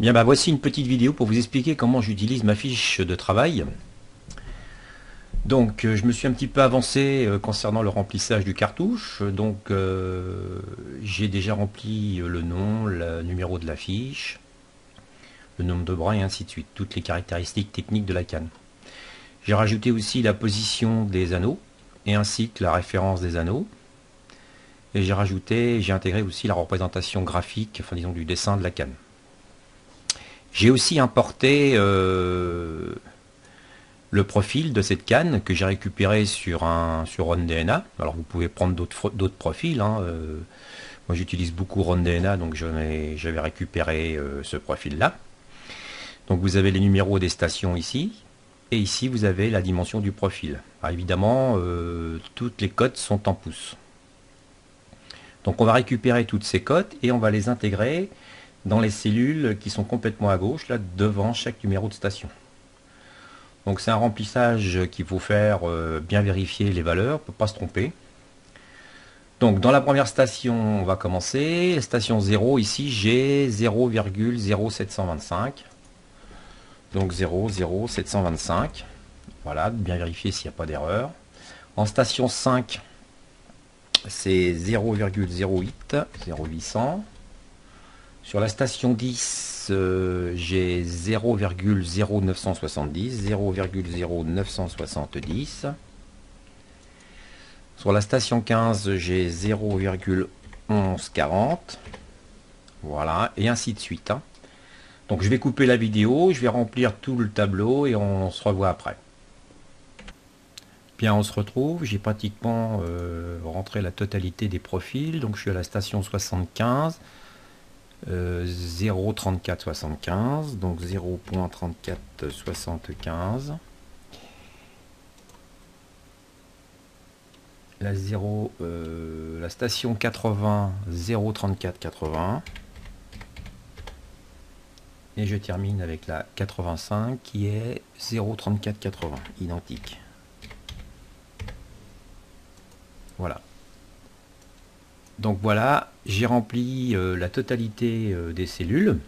Bien, bah voici une petite vidéo pour vous expliquer comment j'utilise ma fiche de travail. Donc, je me suis un petit peu avancé concernant le remplissage du cartouche. Donc, j'ai déjà rempli le nom, le numéro de la fiche, le nombre de bras et ainsi de suite, toutes les caractéristiques techniques de la canne. J'ai rajouté aussi la position des anneaux et ainsi que la référence des anneaux. Et j'ai intégré aussi la représentation graphique, enfin disons du dessin de la canne. J'ai aussi importé le profil de cette canne que j'ai récupéré sur RunDNA. Alors vous pouvez prendre d'autres profils, hein. Moi j'utilise beaucoup RunDNA, donc j'avais récupéré ce profil-là. Donc vous avez les numéros des stations ici, et ici vous avez la dimension du profil. Alors évidemment, toutes les cotes sont en pouces. Donc on va récupérer toutes ces cotes et on va les intégrer dans les cellules qui sont complètement à gauche, là devant chaque numéro de station. Donc c'est un remplissage qu'il faut faire, bien vérifier les valeurs pour ne pas se tromper. Donc dans la première station, on va commencer. Station 0, ici j'ai 0,0725. Donc 0,0725. Voilà, bien vérifier s'il n'y a pas d'erreur. En station 5, c'est 0,08, 0,800. Sur la station 10, j'ai 0,0970, 0,0970. Sur la station 15, j'ai 0,1140. Voilà, et ainsi de suite, hein. Donc je vais couper la vidéo, je vais remplir tout le tableau et on se revoit après. Bien, on se retrouve, j'ai pratiquement rentré la totalité des profils. Donc je suis à la station 75. 0,3475, donc 0,3475. La station 80, 0,3480. Et je termine avec la 85 qui est 0,3480, identique. Voilà. Donc voilà, j'ai rempli la totalité des cellules.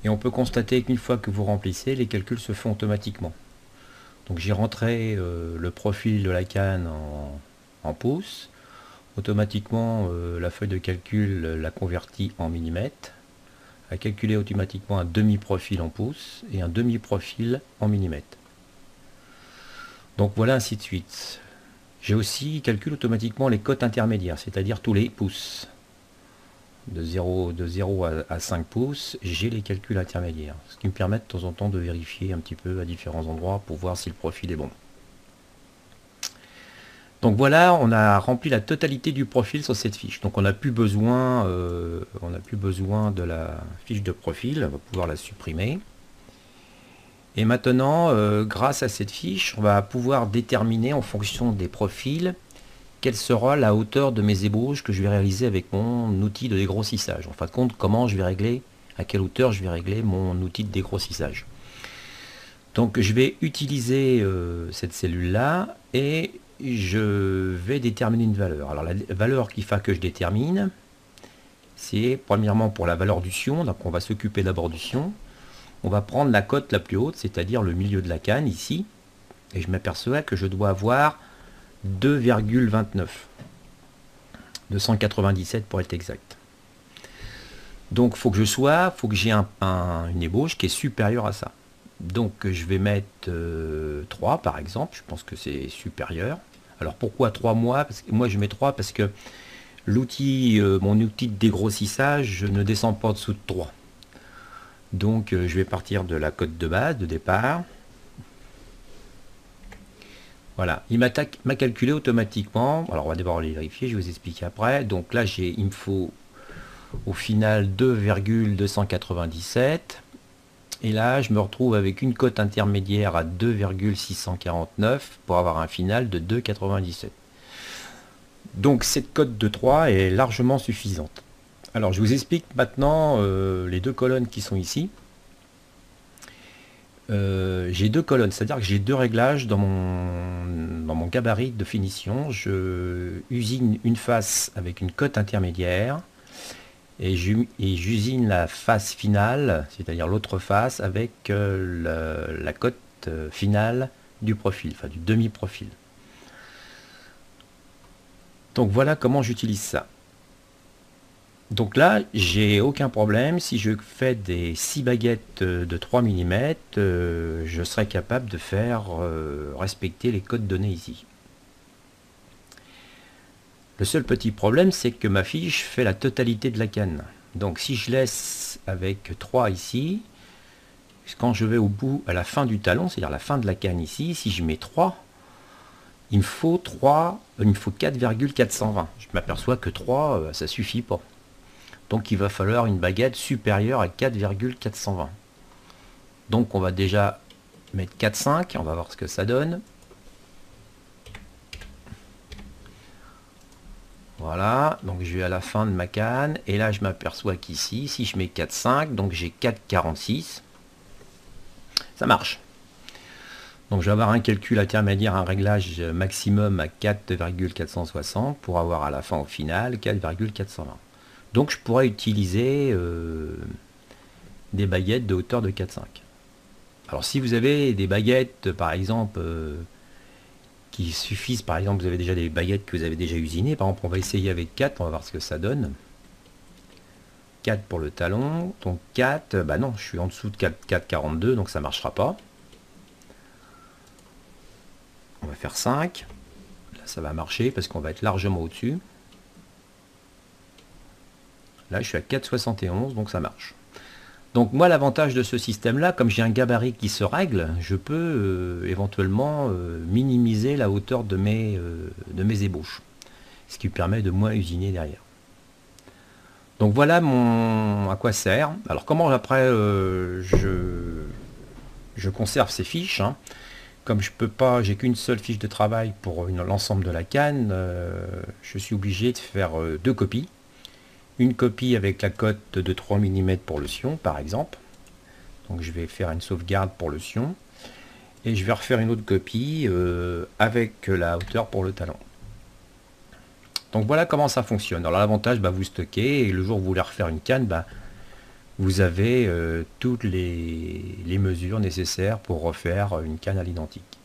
Et on peut constater qu'une fois que vous remplissez, les calculs se font automatiquement. Donc j'ai rentré le profil de la canne en pouces. Automatiquement, la feuille de calcul la convertit en millimètres. A calculé automatiquement un demi-profil en pouces et un demi-profil en millimètres. Donc voilà, ainsi de suite. J'ai aussi calculé automatiquement les cotes intermédiaires, c'est-à-dire tous les pouces. De 0 à 5 pouces, j'ai les calculs intermédiaires. Ce qui me permet de temps en temps de vérifier un petit peu à différents endroits pour voir si le profil est bon. Donc voilà, on a rempli la totalité du profil sur cette fiche. Donc on n'a plus besoin de la fiche de profil, on va pouvoir la supprimer. Et maintenant, grâce à cette fiche, on va pouvoir déterminer en fonction des profils quelle sera la hauteur de mes ébauches que je vais réaliser avec mon outil de dégrossissage. En fin de compte, comment je vais régler, à quelle hauteur je vais régler mon outil de dégrossissage. Donc je vais utiliser cette cellule-là et je vais déterminer une valeur. Alors la valeur qu'il faut que je détermine, c'est premièrement pour la valeur du sion, donc on va s'occuper d'abord du sion. On va prendre la cote la plus haute, c'est-à-dire le milieu de la canne ici, et je m'aperçois que je dois avoir 2,29. 297 pour être exact. Donc faut que j'ai une ébauche qui est supérieure à ça. Donc je vais mettre 3 par exemple, je pense que c'est supérieur. Alors pourquoi 3 mois? Parce que moi je mets 3 parce que l'outil, mon outil de dégrossissage ne descend pas en dessous de 3. Donc je vais partir de la cote de base, de départ. Voilà, il m'a calculé automatiquement. Alors on va d'abord les vérifier, je vais vous expliquer après. Donc là il me faut au final 2,297. Et là je me retrouve avec une cote intermédiaire à 2,649 pour avoir un final de 2,97. Donc cette cote de 3 est largement suffisante. Alors je vous explique maintenant les deux colonnes qui sont ici. J'ai deux colonnes, c'est-à-dire que j'ai deux réglages dans mon gabarit de finition. Je usine une face avec une cote intermédiaire et j'usine la face finale, c'est-à-dire l'autre face, avec la cote finale du profil, enfin du demi-profil. Donc voilà comment j'utilise ça. Donc là, j'ai aucun problème. Si je fais des 6 baguettes de 3 mm, je serai capable de faire respecter les codes donnés ici. Le seul petit problème, c'est que ma fiche fait la totalité de la canne. Donc si je laisse avec 3 ici, quand je vais au bout, à la fin du talon, c'est-à-dire la fin de la canne ici, si je mets 3, il me faut 4,420. Je m'aperçois que 3, ça suffit pas. Donc il va falloir une baguette supérieure à 4,420. Donc on va déjà mettre 4,5, on va voir ce que ça donne. Voilà, donc je vais à la fin de ma canne, et là je m'aperçois qu'ici, si je mets 4,5, donc j'ai 4,46. Ça marche. Donc je vais avoir un calcul intermédiaire, un réglage maximum à 4,460 pour avoir à la fin au final 4,420. Donc je pourrais utiliser des baguettes de hauteur de 4,5. Alors si vous avez des baguettes par exemple qui suffisent, par exemple vous avez déjà des baguettes que vous avez déjà usinées, par exemple on va essayer avec 4, on va voir ce que ça donne. 4 pour le talon, donc 4, bah non, je suis en dessous de 4,42, donc ça marchera pas. On va faire 5, là ça va marcher parce qu'on va être largement au-dessus. Là je suis à 4,71, donc ça marche. Donc moi l'avantage de ce système là, comme j'ai un gabarit qui se règle, je peux éventuellement minimiser la hauteur de mes ébauches, ce qui permet de moins usiner derrière. Donc voilà à quoi sert. Alors comment après je conserve ces fiches, hein. Comme je peux pas, j'ai qu'une seule fiche de travail pour l'ensemble de la canne, je suis obligé de faire 2 copies. Une copie avec la cote de 3 mm pour le sion par exemple. Donc je vais faire une sauvegarde pour le sion. Et je vais refaire une autre copie avec la hauteur pour le talon. Donc voilà comment ça fonctionne. Alors l'avantage, vous stockez, et le jour où vous voulez refaire une canne, vous avez toutes les mesures nécessaires pour refaire une canne à l'identique.